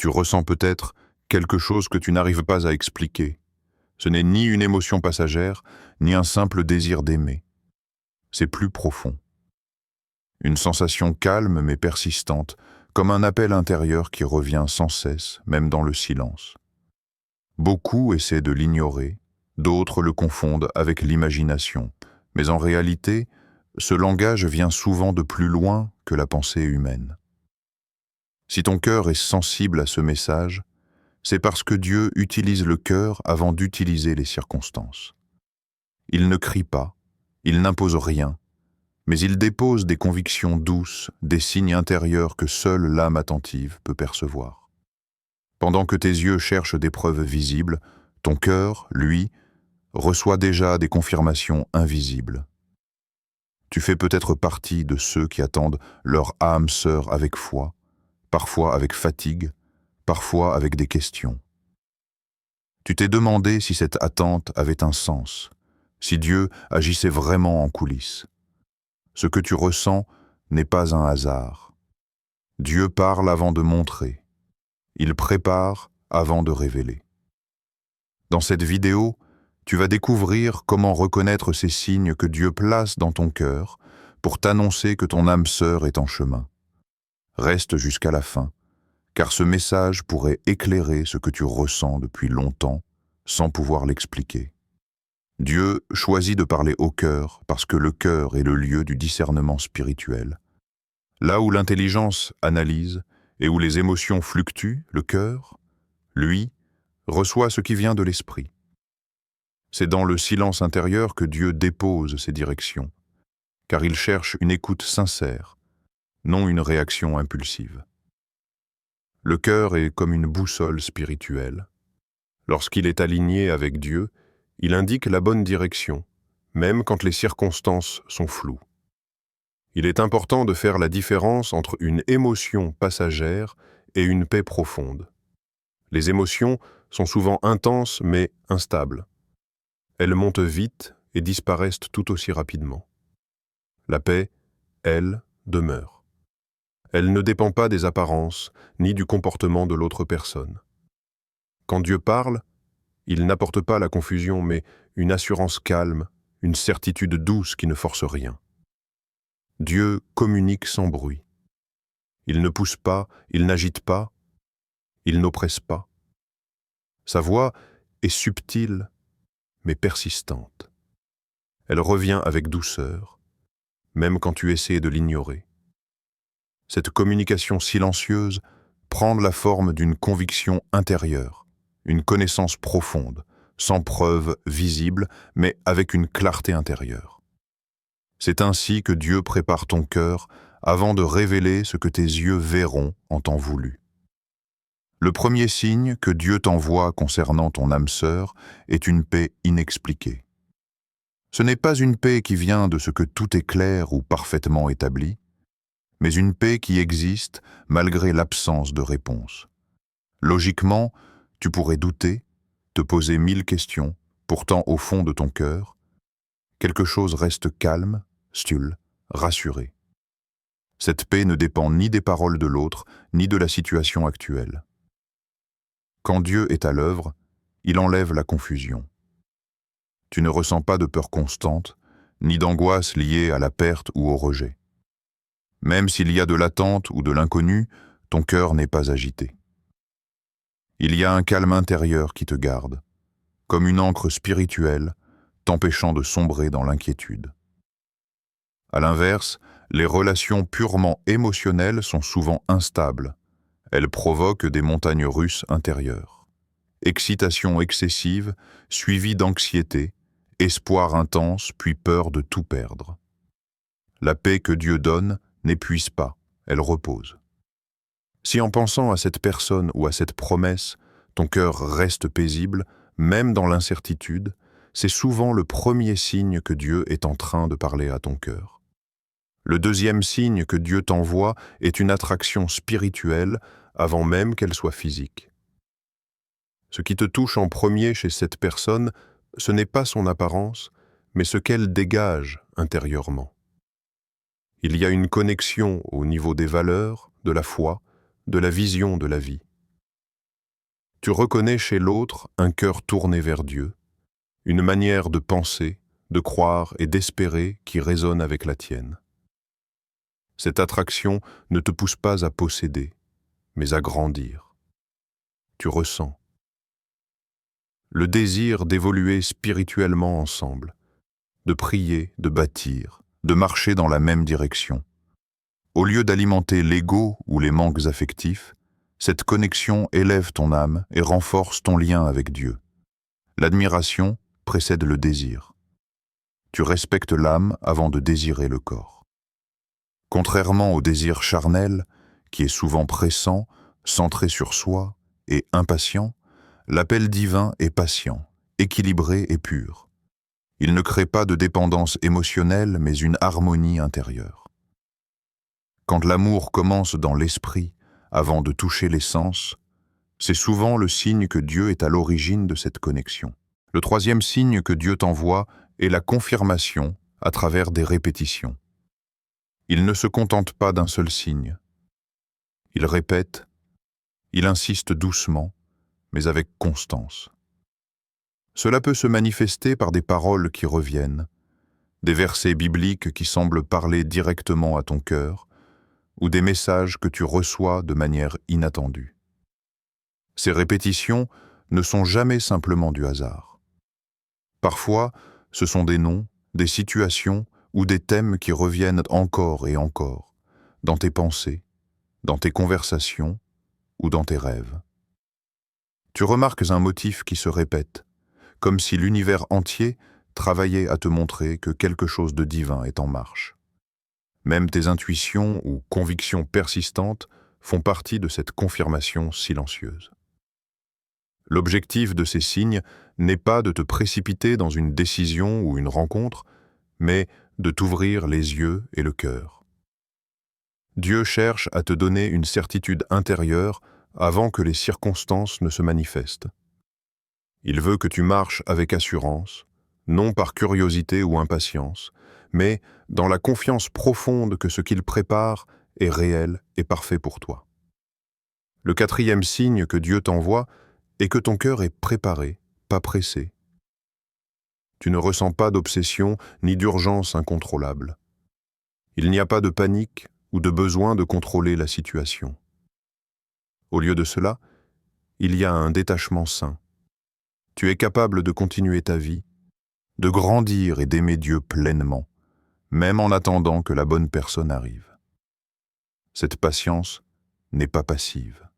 Tu ressens peut-être quelque chose que tu n'arrives pas à expliquer. Ce n'est ni une émotion passagère, ni un simple désir d'aimer. C'est plus profond. Une sensation calme mais persistante, comme un appel intérieur qui revient sans cesse, même dans le silence. Beaucoup essaient de l'ignorer, d'autres le confondent avec l'imagination. Mais en réalité, ce langage vient souvent de plus loin que la pensée humaine. Si ton cœur est sensible à ce message, c'est parce que Dieu utilise le cœur avant d'utiliser les circonstances. Il ne crie pas, il n'impose rien, mais il dépose des convictions douces, des signes intérieurs que seule l'âme attentive peut percevoir. Pendant que tes yeux cherchent des preuves visibles, ton cœur, lui, reçoit déjà des confirmations invisibles. Tu fais peut-être partie de ceux qui attendent leur âme sœur avec foi, parfois avec fatigue, parfois avec des questions. Tu t'es demandé si cette attente avait un sens, si Dieu agissait vraiment en coulisses. Ce que tu ressens n'est pas un hasard. Dieu parle avant de montrer. Il prépare avant de révéler. Dans cette vidéo, tu vas découvrir comment reconnaître ces signes que Dieu place dans ton cœur pour t'annoncer que ton âme sœur est en chemin. Reste jusqu'à la fin, car ce message pourrait éclairer ce que tu ressens depuis longtemps sans pouvoir l'expliquer. Dieu choisit de parler au cœur parce que le cœur est le lieu du discernement spirituel. Là où l'intelligence analyse et où les émotions fluctuent, le cœur, lui, reçoit ce qui vient de l'esprit. C'est dans le silence intérieur que Dieu dépose ses directions, car il cherche une écoute sincère, non une réaction impulsive. Le cœur est comme une boussole spirituelle. Lorsqu'il est aligné avec Dieu, il indique la bonne direction, même quand les circonstances sont floues. Il est important de faire la différence entre une émotion passagère et une paix profonde. Les émotions sont souvent intenses mais instables. Elles montent vite et disparaissent tout aussi rapidement. La paix, elle, demeure. Elle ne dépend pas des apparences ni du comportement de l'autre personne. Quand Dieu parle, il n'apporte pas la confusion, mais une assurance calme, une certitude douce qui ne force rien. Dieu communique sans bruit. Il ne pousse pas, il n'agite pas, il n'oppresse pas. Sa voix est subtile, mais persistante. Elle revient avec douceur, même quand tu essaies de l'ignorer. Cette communication silencieuse prend la forme d'une conviction intérieure, une connaissance profonde, sans preuve visible, mais avec une clarté intérieure. C'est ainsi que Dieu prépare ton cœur avant de révéler ce que tes yeux verront en temps voulu. Le premier signe que Dieu t'envoie concernant ton âme sœur est une paix inexpliquée. Ce n'est pas une paix qui vient de ce que tout est clair ou parfaitement établi, mais une paix qui existe malgré l'absence de réponse. Logiquement, tu pourrais douter, te poser 1000 questions, pourtant au fond de ton cœur, quelque chose reste calme, stule, rassuré. Cette paix ne dépend ni des paroles de l'autre, ni de la situation actuelle. Quand Dieu est à l'œuvre, il enlève la confusion. Tu ne ressens pas de peur constante, ni d'angoisse liée à la perte ou au rejet. Même s'il y a de l'attente ou de l'inconnu, ton cœur n'est pas agité. Il y a un calme intérieur qui te garde, comme une ancre spirituelle, t'empêchant de sombrer dans l'inquiétude. À l'inverse, les relations purement émotionnelles sont souvent instables. Elles provoquent des montagnes russes intérieures. Excitation excessive, suivie d'anxiété, espoir intense, puis peur de tout perdre. La paix que Dieu donne n'épuise pas, elle repose. Si en pensant à cette personne ou à cette promesse, ton cœur reste paisible, même dans l'incertitude, c'est souvent le premier signe que Dieu est en train de parler à ton cœur. Le deuxième signe que Dieu t'envoie est une attraction spirituelle avant même qu'elle soit physique. Ce qui te touche en premier chez cette personne, ce n'est pas son apparence, mais ce qu'elle dégage intérieurement. Il y a une connexion au niveau des valeurs, de la foi, de la vision de la vie. Tu reconnais chez l'autre un cœur tourné vers Dieu, une manière de penser, de croire et d'espérer qui résonne avec la tienne. Cette attraction ne te pousse pas à posséder, mais à grandir. Tu ressens le désir d'évoluer spirituellement ensemble, de prier, de bâtir, de marcher dans la même direction. Au lieu d'alimenter l'ego ou les manques affectifs, cette connexion élève ton âme et renforce ton lien avec Dieu. L'admiration précède le désir. Tu respectes l'âme avant de désirer le corps. Contrairement au désir charnel, qui est souvent pressant, centré sur soi et impatient, l'appel divin est patient, équilibré et pur. Il ne crée pas de dépendance émotionnelle, mais une harmonie intérieure. Quand l'amour commence dans l'esprit, avant de toucher les sens, c'est souvent le signe que Dieu est à l'origine de cette connexion. Le troisième signe que Dieu t'envoie est la confirmation à travers des répétitions. Il ne se contente pas d'un seul signe. Il répète, il insiste doucement, mais avec constance. Cela peut se manifester par des paroles qui reviennent, des versets bibliques qui semblent parler directement à ton cœur, ou des messages que tu reçois de manière inattendue. Ces répétitions ne sont jamais simplement du hasard. Parfois, ce sont des noms, des situations ou des thèmes qui reviennent encore et encore, dans tes pensées, dans tes conversations ou dans tes rêves. Tu remarques un motif qui se répète, comme si l'univers entier travaillait à te montrer que quelque chose de divin est en marche. Même tes intuitions ou convictions persistantes font partie de cette confirmation silencieuse. L'objectif de ces signes n'est pas de te précipiter dans une décision ou une rencontre, mais de t'ouvrir les yeux et le cœur. Dieu cherche à te donner une certitude intérieure avant que les circonstances ne se manifestent. Il veut que tu marches avec assurance, non par curiosité ou impatience, mais dans la confiance profonde que ce qu'il prépare est réel et parfait pour toi. Le quatrième signe que Dieu t'envoie est que ton cœur est préparé, pas pressé. Tu ne ressens pas d'obsession ni d'urgence incontrôlable. Il n'y a pas de panique ou de besoin de contrôler la situation. Au lieu de cela, il y a un détachement sain. Tu es capable de continuer ta vie, de grandir et d'aimer Dieu pleinement, même en attendant que la bonne personne arrive. Cette patience n'est pas passive.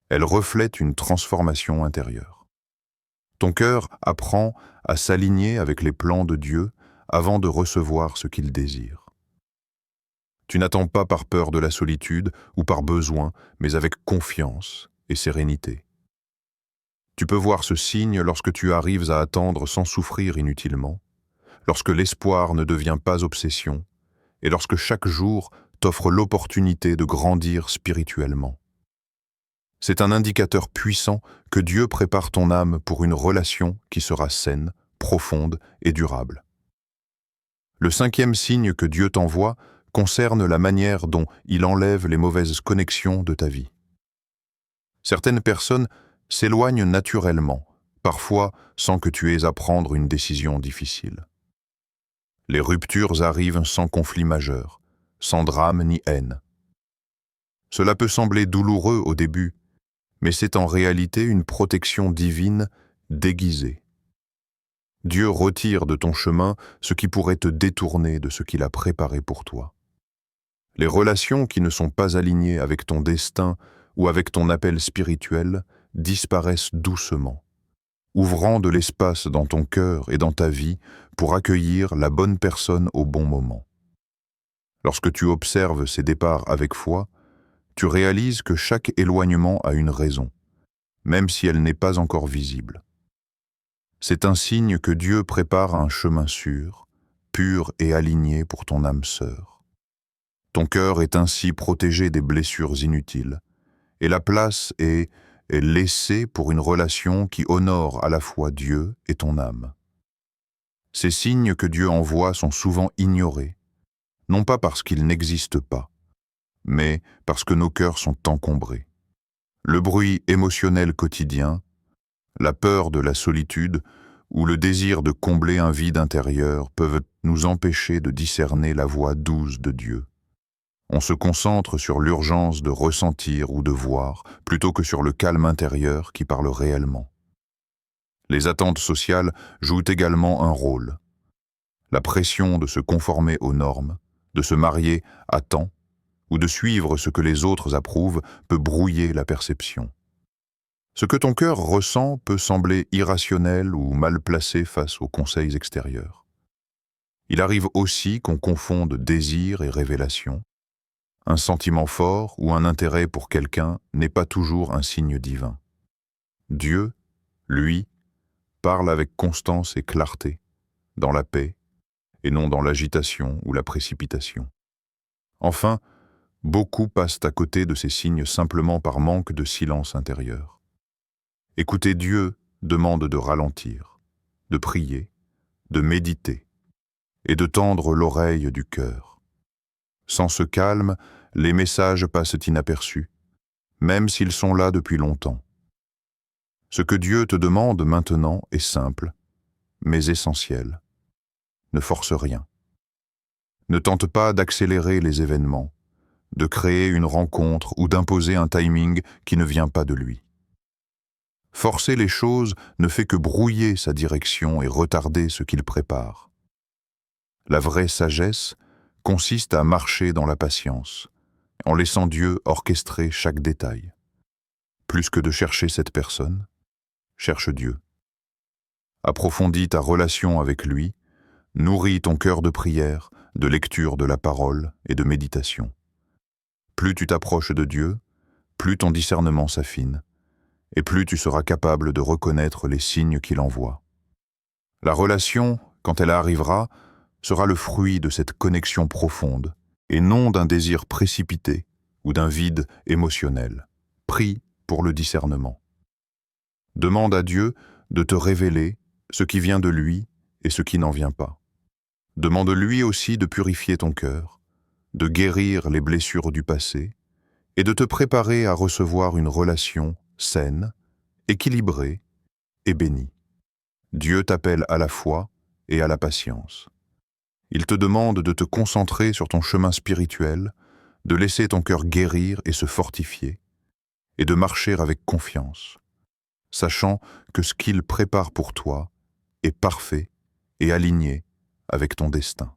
Elle reflète une transformation intérieure. Ton cœur apprend à s'aligner avec les plans de Dieu avant de recevoir ce qu'il désire. Tu n'attends pas par peur de la solitude ou par besoin, mais avec confiance et sérénité. Tu peux voir ce signe lorsque tu arrives à attendre sans souffrir inutilement, lorsque l'espoir ne devient pas obsession, et lorsque chaque jour t'offre l'opportunité de grandir spirituellement. C'est un indicateur puissant que Dieu prépare ton âme pour une relation qui sera saine, profonde et durable. Le cinquième signe que Dieu t'envoie concerne la manière dont il enlève les mauvaises connexions de ta vie. Certaines personnes s'éloignent naturellement, parfois sans que tu aies à prendre une décision difficile. Les ruptures arrivent sans conflit majeur, sans drame ni haine. Cela peut sembler douloureux au début, mais c'est en réalité une protection divine déguisée. Dieu retire de ton chemin ce qui pourrait te détourner de ce qu'il a préparé pour toi. Les relations qui ne sont pas alignées avec ton destin ou avec ton appel spirituel disparaissent doucement, ouvrant de l'espace dans ton cœur et dans ta vie pour accueillir la bonne personne au bon moment. Lorsque tu observes ces départs avec foi, tu réalises que chaque éloignement a une raison, même si elle n'est pas encore visible. C'est un signe que Dieu prépare un chemin sûr, pur et aligné pour ton âme sœur. Ton cœur est ainsi protégé des blessures inutiles, et la place est laissée pour une relation qui honore à la fois Dieu et ton âme. Ces signes que Dieu envoie sont souvent ignorés, non pas parce qu'ils n'existent pas, mais parce que nos cœurs sont encombrés. Le bruit émotionnel quotidien, la peur de la solitude ou le désir de combler un vide intérieur peuvent nous empêcher de discerner la voix douce de Dieu. On se concentre sur l'urgence de ressentir ou de voir plutôt que sur le calme intérieur qui parle réellement. Les attentes sociales jouent également un rôle. La pression de se conformer aux normes, de se marier à temps ou de suivre ce que les autres approuvent peut brouiller la perception. Ce que ton cœur ressent peut sembler irrationnel ou mal placé face aux conseils extérieurs. Il arrive aussi qu'on confonde désir et révélation. Un sentiment fort ou un intérêt pour quelqu'un n'est pas toujours un signe divin. Dieu, lui, parle avec constance et clarté, dans la paix, et non dans l'agitation ou la précipitation. Enfin, beaucoup passent à côté de ces signes simplement par manque de silence intérieur. Écouter Dieu demande de ralentir, de prier, de méditer et de tendre l'oreille du cœur. Sans ce calme, les messages passent inaperçus, même s'ils sont là depuis longtemps. Ce que Dieu te demande maintenant est simple, mais essentiel. Ne force rien. Ne tente pas d'accélérer les événements, de créer une rencontre ou d'imposer un timing qui ne vient pas de lui. Forcer les choses ne fait que brouiller sa direction et retarder ce qu'il prépare. La vraie sagesse consiste à marcher dans la patience, en laissant Dieu orchestrer chaque détail. Plus que de chercher cette personne, cherche Dieu. Approfondis ta relation avec lui, nourris ton cœur de prière, de lecture de la parole et de méditation. Plus tu t'approches de Dieu, plus ton discernement s'affine, et plus tu seras capable de reconnaître les signes qu'il envoie. La relation, quand elle arrivera, sera le fruit de cette connexion profonde, et non d'un désir précipité ou d'un vide émotionnel. Prie pour le discernement. Demande à Dieu de te révéler ce qui vient de lui et ce qui n'en vient pas. Demande-lui aussi de purifier ton cœur, de guérir les blessures du passé et de te préparer à recevoir une relation saine, équilibrée et bénie. Dieu t'appelle à la foi et à la patience. Il te demande de te concentrer sur ton chemin spirituel, de laisser ton cœur guérir et se fortifier, et de marcher avec confiance, sachant que ce qu'il prépare pour toi est parfait et aligné avec ton destin.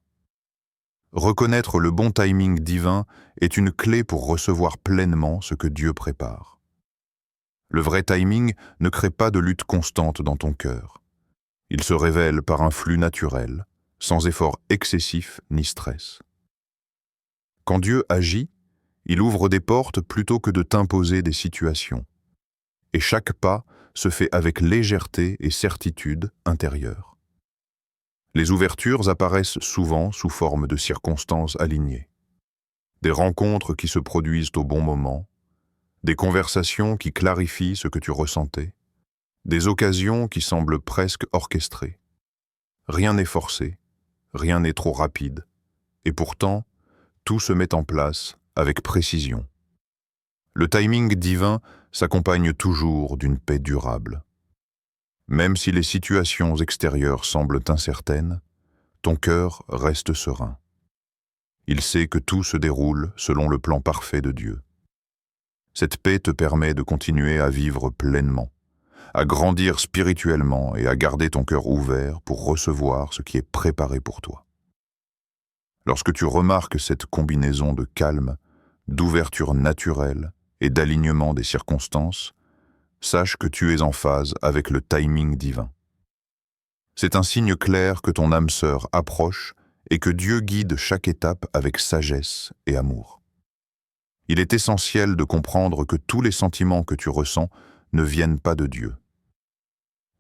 Reconnaître le bon timing divin est une clé pour recevoir pleinement ce que Dieu prépare. Le vrai timing ne crée pas de lutte constante dans ton cœur. Il se révèle par un flux naturel, sans effort excessif ni stress. Quand Dieu agit, il ouvre des portes plutôt que de t'imposer des situations. Et chaque pas se fait avec légèreté et certitude intérieure. Les ouvertures apparaissent souvent sous forme de circonstances alignées. Des rencontres qui se produisent au bon moment, des conversations qui clarifient ce que tu ressentais, des occasions qui semblent presque orchestrées. Rien n'est forcé, rien n'est trop rapide, et pourtant, tout se met en place avec précision. Le timing divin s'accompagne toujours d'une paix durable. Même si les situations extérieures semblent incertaines, ton cœur reste serein. Il sait que tout se déroule selon le plan parfait de Dieu. Cette paix te permet de continuer à vivre pleinement, à grandir spirituellement et à garder ton cœur ouvert pour recevoir ce qui est préparé pour toi. Lorsque tu remarques cette combinaison de calme, d'ouverture naturelle et d'alignement des circonstances, sache que tu es en phase avec le timing divin. C'est un signe clair que ton âme sœur approche et que Dieu guide chaque étape avec sagesse et amour. Il est essentiel de comprendre que tous les sentiments que tu ressens ne viennent pas de Dieu.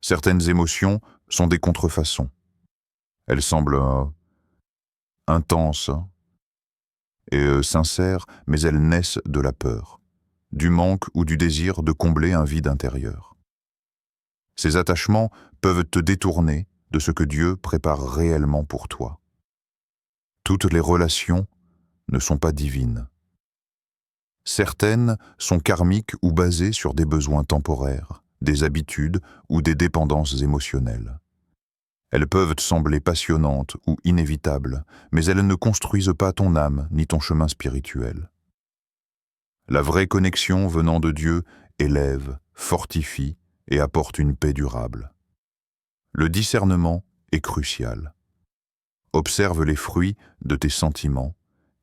Certaines émotions sont des contrefaçons. Elles semblent intenses et sincères, mais elles naissent de la peur, du manque ou du désir de combler un vide intérieur. Ces attachements peuvent te détourner de ce que Dieu prépare réellement pour toi. Toutes les relations ne sont pas divines. Certaines sont karmiques ou basées sur des besoins temporaires, des habitudes ou des dépendances émotionnelles. Elles peuvent te sembler passionnantes ou inévitables, mais elles ne construisent pas ton âme ni ton chemin spirituel. La vraie connexion venant de Dieu élève, fortifie et apporte une paix durable. Le discernement est crucial. Observe les fruits de tes sentiments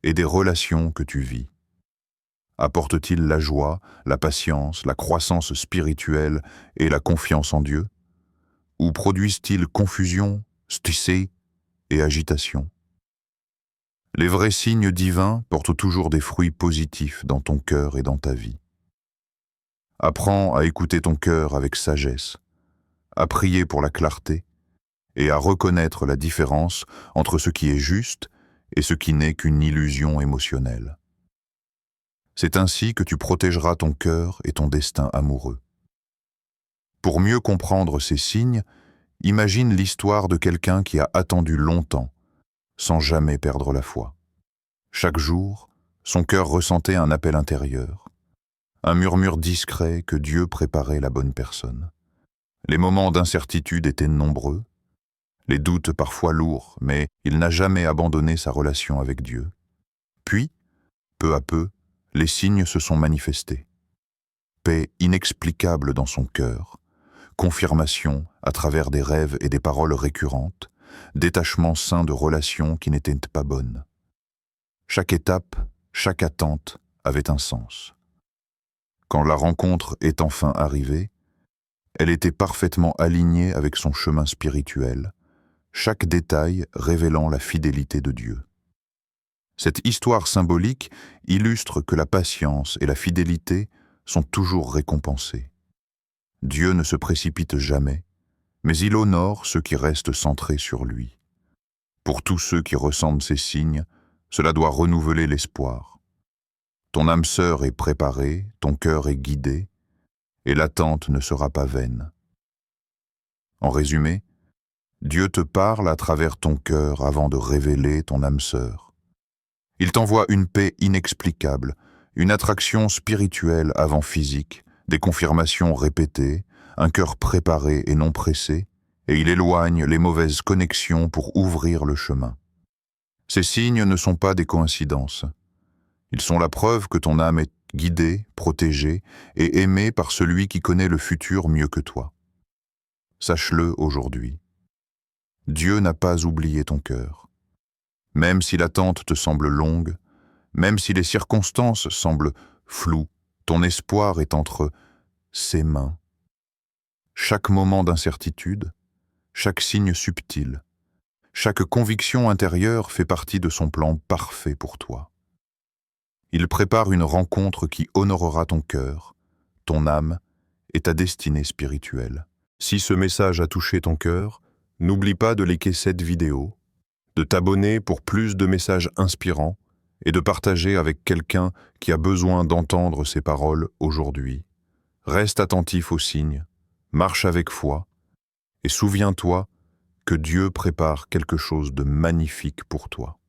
et des relations que tu vis. Apporte-t-il la joie, la patience, la croissance spirituelle et la confiance en Dieu? Ou produisent-ils confusion, stress et agitation? Les vrais signes divins portent toujours des fruits positifs dans ton cœur et dans ta vie. Apprends à écouter ton cœur avec sagesse, à prier pour la clarté et à reconnaître la différence entre ce qui est juste et ce qui n'est qu'une illusion émotionnelle. C'est ainsi que tu protégeras ton cœur et ton destin amoureux. Pour mieux comprendre ces signes, imagine l'histoire de quelqu'un qui a attendu longtemps, sans jamais perdre la foi. Chaque jour, son cœur ressentait un appel intérieur, un murmure discret que Dieu préparait la bonne personne. Les moments d'incertitude étaient nombreux, les doutes parfois lourds, mais il n'a jamais abandonné sa relation avec Dieu. Puis, peu à peu, les signes se sont manifestés. Paix inexplicable dans son cœur, confirmation à travers des rêves et des paroles récurrentes, détachement sain de relations qui n'étaient pas bonnes. Chaque étape, chaque attente avait un sens. Quand la rencontre est enfin arrivée, elle était parfaitement alignée avec son chemin spirituel, chaque détail révélant la fidélité de Dieu. Cette histoire symbolique illustre que la patience et la fidélité sont toujours récompensées. Dieu ne se précipite jamais, mais il honore ceux qui restent centrés sur lui. Pour tous ceux qui ressentent ces signes, cela doit renouveler l'espoir. Ton âme sœur est préparée, ton cœur est guidé, et l'attente ne sera pas vaine. En résumé, Dieu te parle à travers ton cœur avant de révéler ton âme sœur. Il t'envoie une paix inexplicable, une attraction spirituelle avant physique, des confirmations répétées, un cœur préparé et non pressé, et il éloigne les mauvaises connexions pour ouvrir le chemin. Ces signes ne sont pas des coïncidences. Ils sont la preuve que ton âme est guidée, protégée et aimée par celui qui connaît le futur mieux que toi. Sache-le aujourd'hui. Dieu n'a pas oublié ton cœur. Même si l'attente te semble longue, même si les circonstances semblent floues, ton espoir est entre ses mains. Chaque moment d'incertitude, chaque signe subtil, chaque conviction intérieure fait partie de son plan parfait pour toi. Il prépare une rencontre qui honorera ton cœur, ton âme et ta destinée spirituelle. Si ce message a touché ton cœur, n'oublie pas de liker cette vidéo, de t'abonner pour plus de messages inspirants et de partager avec quelqu'un qui a besoin d'entendre ces paroles aujourd'hui. Reste attentif aux signes, marche avec foi et souviens-toi que Dieu prépare quelque chose de magnifique pour toi.